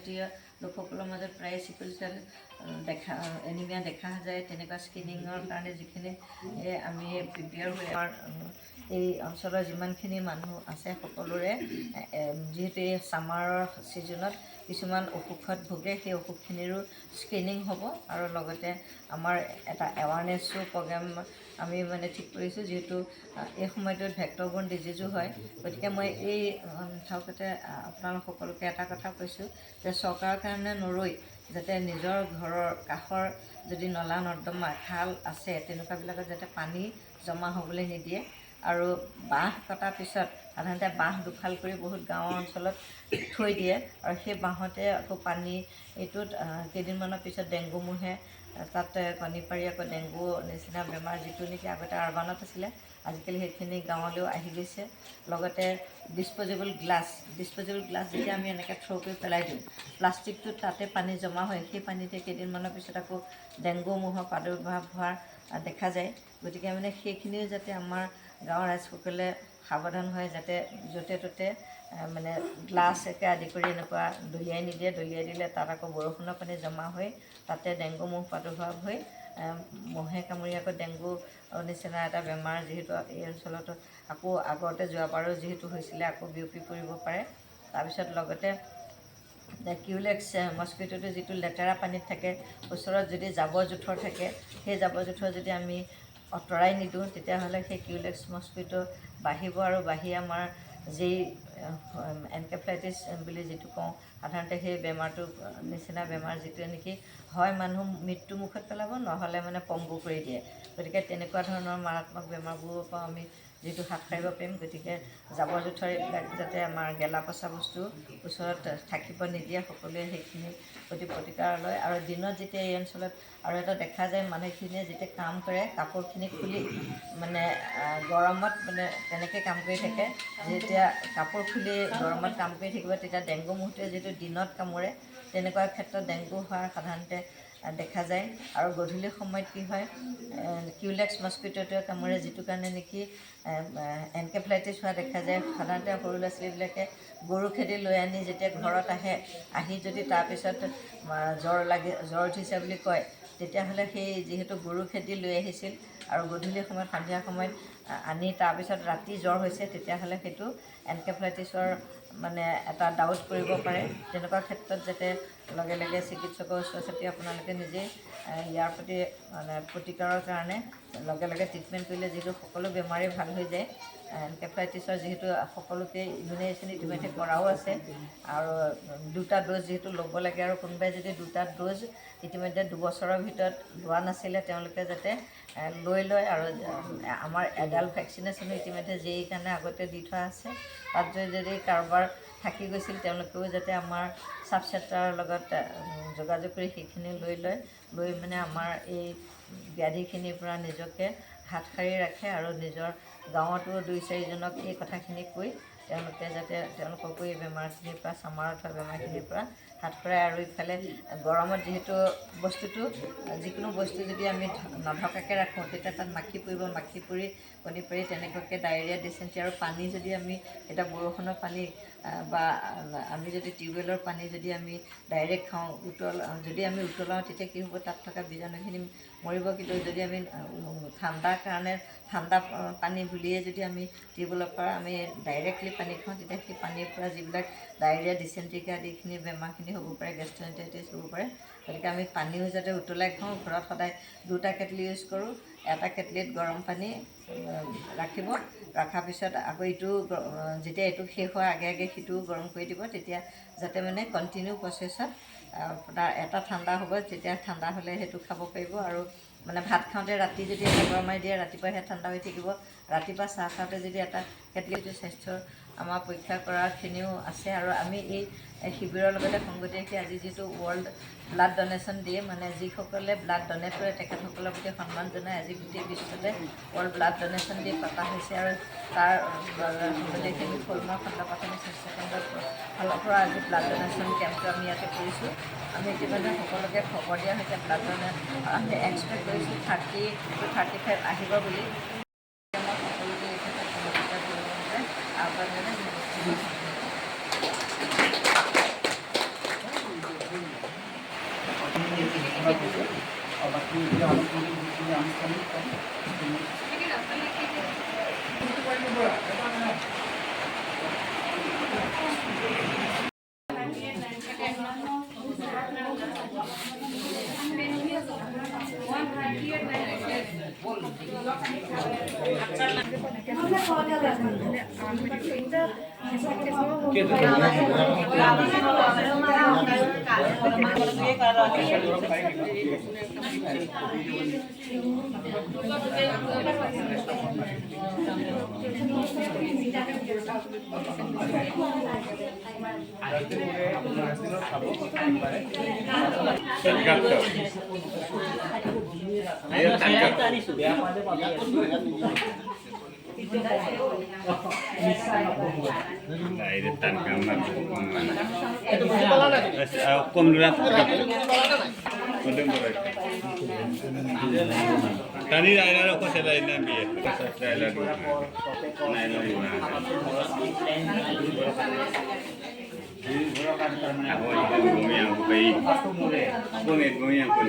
জাতীয় লোকসকলৰ মাজত প্ৰায় চিকুল চেল এনিমিয়া দেখা যায়। তেনেকুৱা স্ক্ৰিনিঙৰ কাৰণে যিখিনি আমি প্ৰিপেয়াৰ হৈ এই অঞ্চলৰ যিমানখিনি মানুহ আছে সকলোৰে যিহেতু এই ছামাৰৰ ছিজনত কিছুমান অসুখত ভোগে, সেই অসুখখিনিৰো স্ক্ৰিনিং হ'ব আৰু লগতে আমাৰ এটা এৱাৰনেছো প্ৰগ্ৰেম আমি মানে ঠিক কৰিছোঁ, যিহেতু এই সময়টোত ভেক্টৰবৰ্ন ডিজিজো হয়। গতিকে মই এই ঠাউকতে আপোনালোক সকলোকে এটা কথা কৈছোঁ যে চৰকাৰৰ কাৰণে নৰৈ যাতে নিজৰ ঘৰৰ কাষৰ যদি নলা নৰ্দমা খাল আছে তেনেকুৱাবিলাকত যাতে পানী জমা হ'বলৈ নিদিয়ে। আৰু বাঁহ কটাৰ পিছত সাধাৰণতে বাঁহ দুফাল কৰি বহুত গাঁৱৰ অঞ্চলত থৈ দিয়ে আৰু সেই বাঁহতে আকৌ পানী এইটোত কেইদিনমানৰ পিছত ডেংগু মহে তাত কণী পাৰি আকৌ ডেংগু নিচিনা বেমাৰ যিটো নেকি আগতে আৰবানত আছিলে আজিকালি সেইখিনি গাঁৱলৈও আহি গৈছে। লগতে ডিছপ'জেবল গ্লাছ যেতিয়া আমি এনেকৈ থ্ৰ' কৰি পেলাই দিওঁ, প্লাষ্টিকটোত তাতে পানী জমা হয়, সেই পানীতে কেইদিনমানৰ পিছত আকৌ ডেংগু মহৰ প্ৰাদুৰ্ভাৱ হোৱাৰ দেখা যায়। গতিকে মানে সেইখিনিও যাতে আমাৰ গাঁৱৰ ৰাইজসকলে সাৱধান হয়, যাতে য'তে ত'তে মানে গ্লাছ একে আদি কৰি এনেকুৱা দলিয়াই নিদিয়ে। দলিয়াই দিলে তাত আকৌ বৰষুণৰ পানী জমা হৈ তাতে ডেংগু মহ প্ৰাদুৰ্ভাৱ হৈ মহে কামুৰি আকৌ ডেংগু নিচিনা এটা বেমাৰ যিহেতু এই অঞ্চলতো আকৌ আগতে যোৱাবাৰো যিহেতু হৈছিলে আকৌ বিয়পি পৰিব পাৰে। তাৰপিছত লগতে কিউলেক্স মস্কিটোটো যিটো লেতেৰা পানীত থাকে, ওচৰত যদি জাবৰ জোঁথৰ থাকে, সেই জাবৰ জোঁথৰ যদি আমি আঁতৰাই নিদিওঁ তেতিয়াহ'লে সেই কিউলেক্স মস্কিটো বাঢ়িব আৰু বাঢ়ি আমাৰ যি এনকেফেলাইটিছ বুলি যিটো কওঁ সাধাৰণতে সেই বেমাৰটো নিচিনা বেমাৰ যিটোৱে নেকি হয় মানুহ মৃত্যু মুখত পেলাব, নহ'লে মানে পংগু কৰি দিয়ে। গতিকে তেনেকুৱা ধৰণৰ মাৰাত্মক বেমাৰবোৰৰ পৰা আমি যিটো হাত সাৰিব পাৰিম, গতিকে জাবৰ জোঁথৰ এইবিলাক যাতে আমাৰ গেলা পচা বস্তু ওচৰত থাকিব নিদিয়ে, সকলোৱে সেইখিনি প্ৰতি প্ৰতিকাৰ লয়। আৰু দিনত যেতিয়া এই অঞ্চলত আৰু এটা দেখা যায় মানুহখিনিয়ে যেতিয়া কাম কৰে কাপোৰখিনি খুলি মানে গৰমত মানে তেনেকৈ কাম কৰি থাকে, যেতিয়া কাপোৰ খুলি গৰমত কাম কৰি থাকিব তেতিয়া ডেংগু মহটোৱে যিটো দিনত কামোৰে তেনেকুৱা ক্ষেত্ৰত ডেংগু হোৱাৰ সাধাৰণতে দেখা যায়। আৰু গধূলি সময়ত কি হয়, কিউলেক্স মস্কিটোটোৱে কামোৰে, যিটো কাৰণে নেকি এনকেফেলাইটিছ হোৱা দেখা যায়। সাধাৰণতে সৰু ল'ৰা ছোৱালীবিলাকে গৰু খেদি লৈ আনি যেতিয়া ঘৰত আহি যদি তাৰপিছত জ্বৰ উঠিছে বুলি কয়, তেতিয়াহ'লে সেই যিহেতু গৰু খেদি লৈ আহিছিল আৰু গধূলি সময়ত সন্ধিয়া সময়ত আনি তাৰপিছত ৰাতি জ্বৰ হৈছে, তেতিয়াহ'লে সেইটো এনকেফেলাইটিছৰ মানে এটা ডাউট কৰিব পাৰে। তেনেকুৱা ক্ষেত্ৰত যাতে লগে লগে চিকিৎসকৰ ওচৰ চাপি আপোনালোকে নিজেই ইয়াৰ প্ৰতি মানে প্ৰতিকাৰৰ কাৰণে লগে লগে ট্ৰিটমেণ্ট কৰিলে যিহেতু সকলো বেমাৰেই ভাল হৈ যায়। এনকেফেলাইটিছৰ যিহেতু সকলোকে ইমিউনাইজেশ্যন ইতিমধ্যে কৰাও আছে আৰু 2টা ড'জ যিহেতু ল'ব লাগে, আৰু কোনোবাই যদি 2টা ড'জ ইতিমধ্যে 2 বছৰৰ ভিতৰত লোৱা নাছিলে তেওঁলোকে যাতে লৈ লয়। আৰু আমাৰ এডাল্ট ভেকচিনেশ্যনো ইতিমধ্যে যেই কাৰণে আগতে দি থোৱা আছে, তাত যদি কাৰোবাৰ থাকি গৈছিল তেওঁলোকেও যাতে আমাৰ চাব চেণ্টাৰৰ লগত যোগাযোগ কৰি সেইখিনি লৈ মানে আমাৰ এই ব্যাধিখিনিৰ পৰা নিজকে হাত সাৰি ৰাখে আৰু নিজৰ গাঁৱতো 2-4জনক এই কথাখিনি কৈ তেওঁলোকে যাতে তেওঁলোককো এই বেমাৰখিনিৰ পৰা ছামাৰত হোৱা বেমাৰখিনিৰ পৰা হাত সাৰে। আৰু ইফালে গৰমত যিহেতু বস্তুটো যিকোনো বস্তু যদি আমি নঢকাকৈ ৰাখোঁ তেতিয়া তাত মাখি পৰিব, মাখি পৰি কণী পাৰি তেনেকুৱাকৈ ডায়েৰিয়া ডিচেণ্ট্ৰি। আৰু পানী যদি আমি এতিয়া বৰষুণৰ পানী বা আমি যদি টিউবৱেলৰ পানী যদি আমি ডাইৰেক্ট খাওঁ, যদি আমি উতলাওঁ তেতিয়া কি হ'ব, তাত থকা বীজাণুখিনি মৰিব। কিন্তু যদি আমি ঠাণ্ডাৰ কাৰণে ঠাণ্ডা পানী বুলিয়ে যদি আমি টিউবৱেলৰ পৰা আমি ডাইৰেক্টলি পানী খাওঁ, তেতিয়া সেই পানীৰ পৰা যিবিলাক ডায়েৰিয়া ডিচেণ্ট্ৰি আদিখিনি বেমাৰখিনি হ'ব পাৰে, গেষ্ট্ৰ'এণ্টাৰাইটিছ হ'ব পাৰে। গতিকে আমি পানীও যাতে উতলাই খাওঁ। ঘৰত সদায় 2টা কেটলি ইউজ কৰোঁ। এটা কেটলিত গৰম পানী ৰাখিব, ৰখাৰ পিছত আকৌ ইটো যেতিয়া এইটো শেষ হোৱাৰ আগে আগে সিটোও গৰম কৰি দিব, তেতিয়া যাতে মানে কণ্টিনিউ প্ৰচেছত তাৰ এটা ঠাণ্ডা হ'ব, তেতিয়া ঠাণ্ডা হ'লে সেইটো খাব পাৰিব। আৰু মানে ভাত খাওঁতে ৰাতি যদি এটা গৰমাই দিয়ে ৰাতিপুৱা সেয়া ঠাণ্ডা হৈ থাকিব। ৰাতিপুৱা চাহ খাওঁতে যদি এটা কেটলিটো স্বাস্থ্যৰ আমাৰ পৰীক্ষা কৰাখিনিও আছে। আৰু আমি এই শিবিৰৰ লগতে সংগতি ৰাখি আজি যিটো ৱৰ্ল্ড ব্লাড ডনেশ্যন দিয়ে, মানে যিসকলে ব্লাড ডনেট কৰে তেখেতসকলৰ প্ৰতি সন্মান জনাই আজি গোটেই বিশ্বতে ৱৰ্ল্ড ব্লাড ডনেশ্যন ডে পতা হৈছে। আৰু তাৰ গোটেইখিনি ফলমূল খণ্ড প্ৰাথমিক স্বাস্থ্যকেন্দ্ৰৰ ফালৰ পৰা আজি ব্লাড ডনেশ্যন কেম্পটো আমি ইয়াতে কৰিছোঁ। আমি ইতিমধ্যে সকলোকে খবৰ দিয়া হৈছে ব্লাড ডনেট আমি এক্সপেক্ট কৰিছোঁ 30 to 35 আহিব বুলি। মই সকলোকে এই ক্ষেত্ৰত সহযোগিতা কৰিবলৈ আহ্বান জনাই Tani lain aku selain nabi ya, saya lalu. Naik lalu Aku yang baik. Aku yang pun.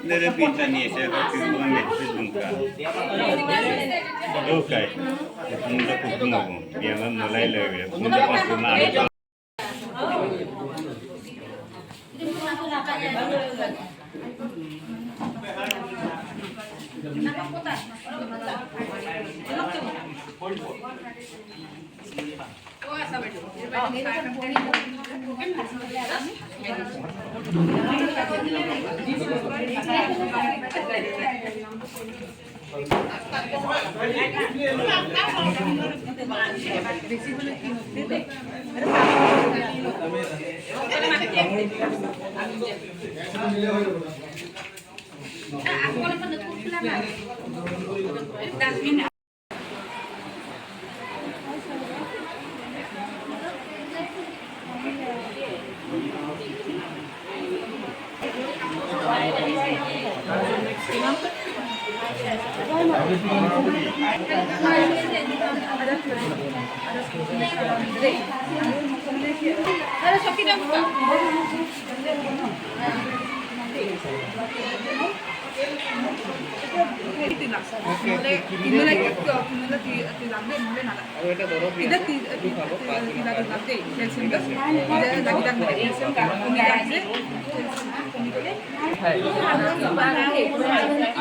Dari pintu ni saya kasi Facebook ka. Okay. Mula kumpul mo. Dia mulai lagi. Mula kumpul mo.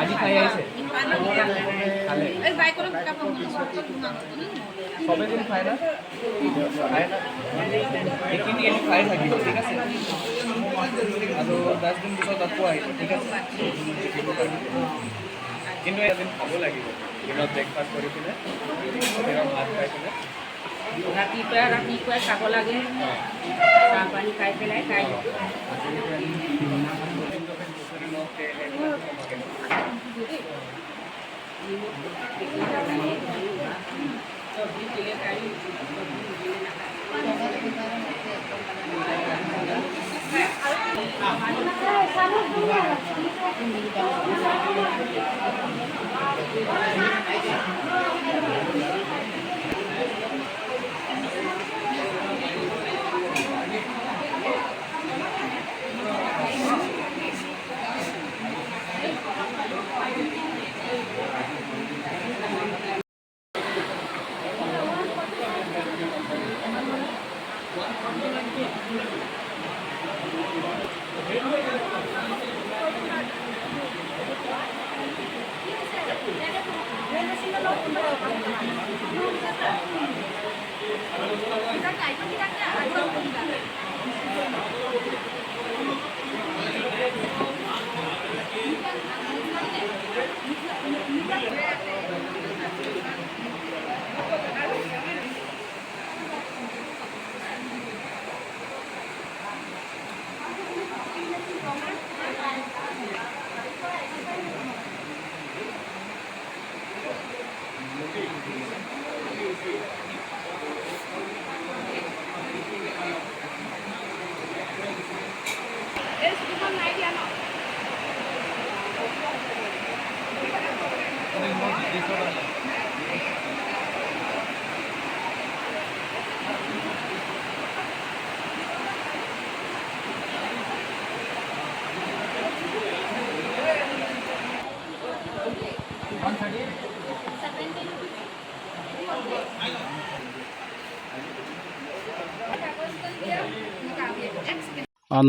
আজি খাই আহিছে সবে দিন খায় না এইখিনি এনে খাই থাকিব ঠিক আছে আৰু 10 দিন পিছত আকৌ আহিব ঠিক আছে কিন্তু এদিন খাব লাগিব দিনত ব্ৰেকফাষ্ট কৰি কিনে ভাত খাই কিনে ৰাতিপুৱাই খাব লাগে চাহ পানী খাই পেলাই খাই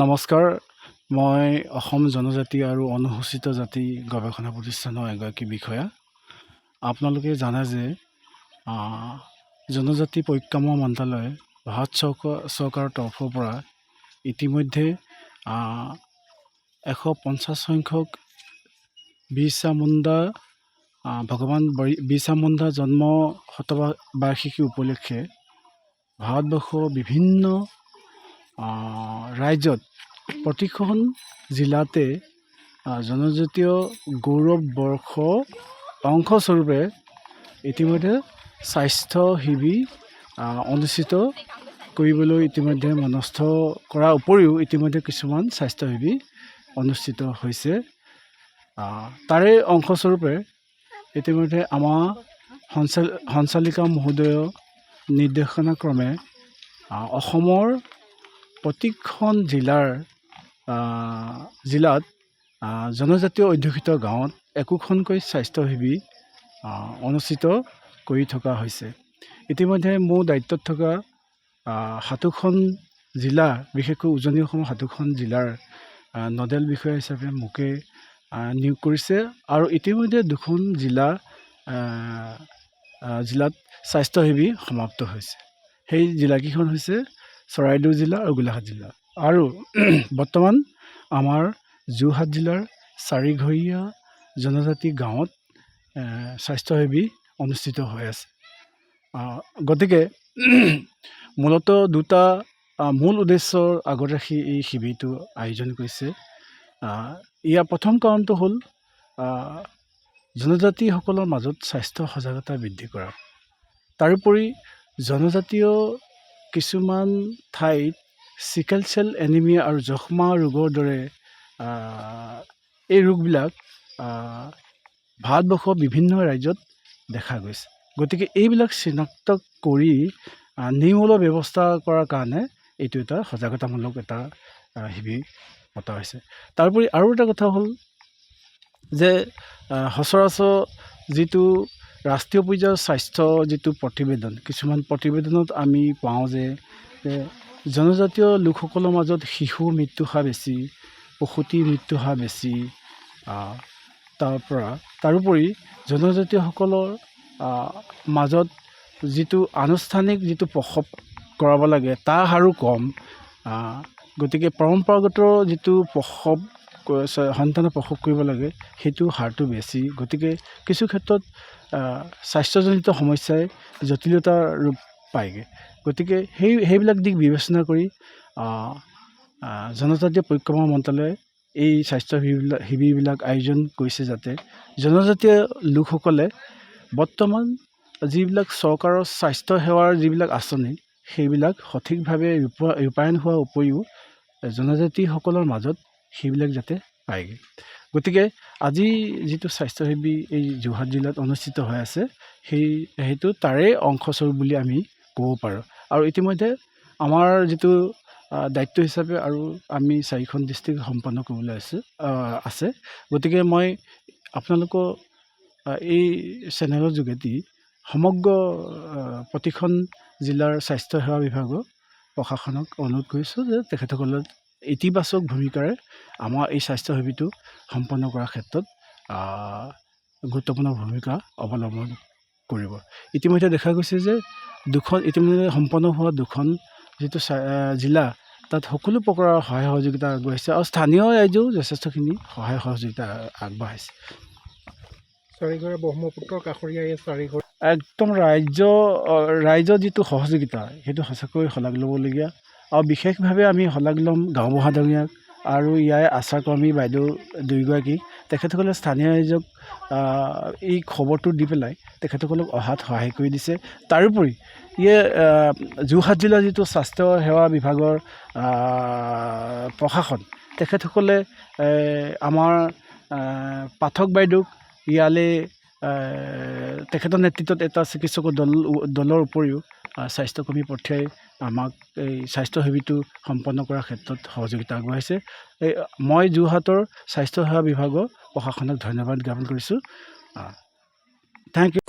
নমস্কাৰ, মই অসম জনজাতি আৰু অনুসূচিত জাতি গৱেষণা প্ৰতিষ্ঠানৰ এগৰাকী বিষয়া। আপোনালোকে জানে যে জনজাতি পৰিক্ৰমা মন্ত্ৰালয় ভাৰত চৰকাৰৰ তৰফৰ পৰা ইতিমধ্যে 150 সংখ্যক বিৰছা মুণ্ডা ভগৱান বিৰছা মুণ্ডা জন্ম শতবাৰ্ষিকী উপলক্ষে ভাৰতবৰ্ষৰ বিভিন্ন ৰাজ্যত প্ৰতিখন জিলাতে জনজাতীয় গৌৰৱ বৰ্ষ অংশস্বৰূপে ইতিমধ্যে স্বাস্থ্য শিবিৰ অনুষ্ঠিত কৰিবলৈ ইতিমধ্যে মনস্থ কৰাৰ উপৰিও ইতিমধ্যে কিছুমান স্বাস্থ্য শিবিৰ অনুষ্ঠিত হৈছে। তাৰে অংশস্বৰূপে ইতিমধ্যে আমাৰ সঞ্চালিকা মহোদয়ৰ নিৰ্দেশনাক্ৰমে অসমৰ প্ৰতিখন জিলাত জনজাতীয় অধ্যুষিত গাঁৱত একোখনকৈ স্বাস্থ্য শিবিৰ অনুষ্ঠিত কৰি থকা হৈছে। ইতিমধ্যে মোৰ দায়িত্বত থকা 7খন জিলা, বিশেষকৈ উজনি অসমৰ 7খন জিলাৰ নডেল বিষয়া হিচাপে মোকে নিয়োগ কৰিছে আৰু ইতিমধ্যে 2খন জিলাত স্বাস্থ্য শিবিৰ সমাপ্ত হৈছে। সেই জিলাকেইখন হৈছে চৰাইদেউ জিলা আৰু গোলাঘাট জিলা। আৰু বৰ্তমান আমাৰ যোৰহাট জিলাৰ চাৰিঘৰীয়া জনজাতি গাঁৱত স্বাস্থ্য শিবিৰ অনুষ্ঠিত হৈ আছে। গতিকে মূলতঃ দুটা মূল উদ্দেশ্যৰ আগত ৰাখি এই শিবিৰটো আয়োজন কৰিছে। ইয়াৰ প্ৰথম কাৰণটো হ'ল জনজাতিসকলৰ মাজত স্বাস্থ্য সজাগতা বৃদ্ধি কৰা। তাৰোপৰি জনজাতীয় কিছুমান ঠাইত চিকেল চেল এনিমিয়া আৰু যক্ষ্মা ৰোগৰ দৰে এই ৰোগবিলাক ভাৰতবৰ্ষৰ বিভিন্ন ৰাজ্যত দেখা গৈছে। গতিকে এইবিলাক চিনাক্ত কৰি নিৰ্মূলৰ ব্যৱস্থা কৰাৰ কাৰণে এইটো এটা সজাগতামূলক এটা শিবিৰ পতা হৈছে। তাৰোপৰি আৰু এটা কথা হ'ল যে সচৰাচৰ যিটো ৰাষ্ট্ৰীয় পৰ্যায়ৰ স্বাস্থ্য যিটো প্ৰতিবেদন, কিছুমান প্ৰতিবেদনত আমি পাওঁ যে জনজাতীয় লোকসকলৰ মাজত শিশুৰ মৃত্যু হাৰ বেছি, প্ৰসূতিৰ মৃত্যু হাৰ বেছি। তাৰোপৰি জনজাতীয়সকলৰ মাজত যিটো আনুষ্ঠানিক যিটো প্ৰসৱ কৰাব লাগে তাৰ হাৰো কম। গতিকে পৰম্পৰাগত যিটো সন্তানৰ প্ৰসৱ কৰিব লাগে সেইটো হাৰটো বেছি। গতিকে কিছু ক্ষেত্ৰত স্বাস্থ্যজনিত সমস্যাই জটিলতাৰ ৰূপ পায়গৈ। গতিকে সেইবিলাক দিশ বিবেচনা কৰি জনজাতীয় পৰিক্ৰমা মন্ত্ৰালয়ে এই স্বাস্থ্য শিবিৰবিলাক আয়োজন কৰিছে, যাতে জনজাতীয় লোকসকলে বৰ্তমান যিবিলাক চৰকাৰৰ স্বাস্থ্য সেৱাৰ যিবিলাক আঁচনি সেইবিলাক সঠিকভাৱে ৰূপায়ণ হোৱাৰ উপৰিও জনজাতিসকলৰ মাজত সেইবিলাক যাতে পায়গৈ। গতিকে আজি যিটো স্বাস্থ্য শিবিৰ এই যোৰহাট জিলাত অনুষ্ঠিত হৈ আছে সেইটো তাৰে অংশস্বৰূপ বুলি আমি ক'ব পাৰোঁ। আৰু ইতিমধ্যে আমাৰ যিটো দায়িত্ব হিচাপে আৰু আমি 4খন ডিষ্ট্ৰিক্ট সম্পন্ন কৰিবলৈ আছে। গতিকে মই আপোনালোকৰ এই চেনেলৰ যোগেদি সমগ্ৰ প্ৰতিখন জিলাৰ স্বাস্থ্য সেৱা বিভাগৰ প্ৰশাসনক অনুৰোধ কৰিছোঁ যে তেখেতসকলে ইতিবাচক ভূমিকাৰে আমাৰ এই স্বাস্থ্য শিবিৰটো সম্পন্ন কৰাৰ ক্ষেত্ৰত গুৰুত্বপূৰ্ণ ভূমিকা অৱলম্বন কৰিব। ইতিমধ্যে দেখা গৈছে যে ইতিমধ্যে সম্পন্ন হোৱা 2খন যিটো জিলা তাত সকলো প্ৰকাৰৰ সহায় সহযোগিতা আগবঢ়াইছে আৰু স্থানীয় ৰাইজেও যথেষ্টখিনি সহায় সহযোগিতা আগবঢ়াইছে। চাৰিঘৰীয়া ব্ৰহ্মপুত্ৰৰ কাষৰীয়া এই চাৰিঘৰ একদম ৰাইজৰ যিটো সহযোগিতা সেইটো সঁচাকৈ শলাগ ল'বলগীয়া। আৰু বিশেষভাৱে আমি শলাগ ল'ম গাঁওবুঢ়া ডাঙৰীয়াক আৰু ইয়াৰ আশাকৰ্মী বাইদেউ দুয়োগৰাকীক। তেখেতসকলে স্থানীয় ৰাইজক এই খবৰটো দি পেলাই তেখেতসকলক অহাত সহায় কৰি দিছে। তাৰোপৰি যোৰহাট জিলাৰ যিটো স্বাস্থ্য সেৱা বিভাগৰ প্ৰশাসন, তেখেতসকলে আমাৰ পাঠক বাইদেউক ইয়ালৈ তেখেতৰ নেতৃত্বত এটা চিকিৎসকৰ দলৰ উপৰিও স্বাস্থ্যকৰ্মী পঠিয়াই আমাক এই স্বাস্থ্য শিবিৰটো সম্পন্ন কৰাৰ ক্ষেত্ৰত সহযোগিতা আগবঢ়াইছে। মই যোৰহাটৰ স্বাস্থ্য সেৱা বিভাগৰ প্ৰশাসনক ধন্যবাদ জ্ঞাপন কৰিছোঁ। Thank U.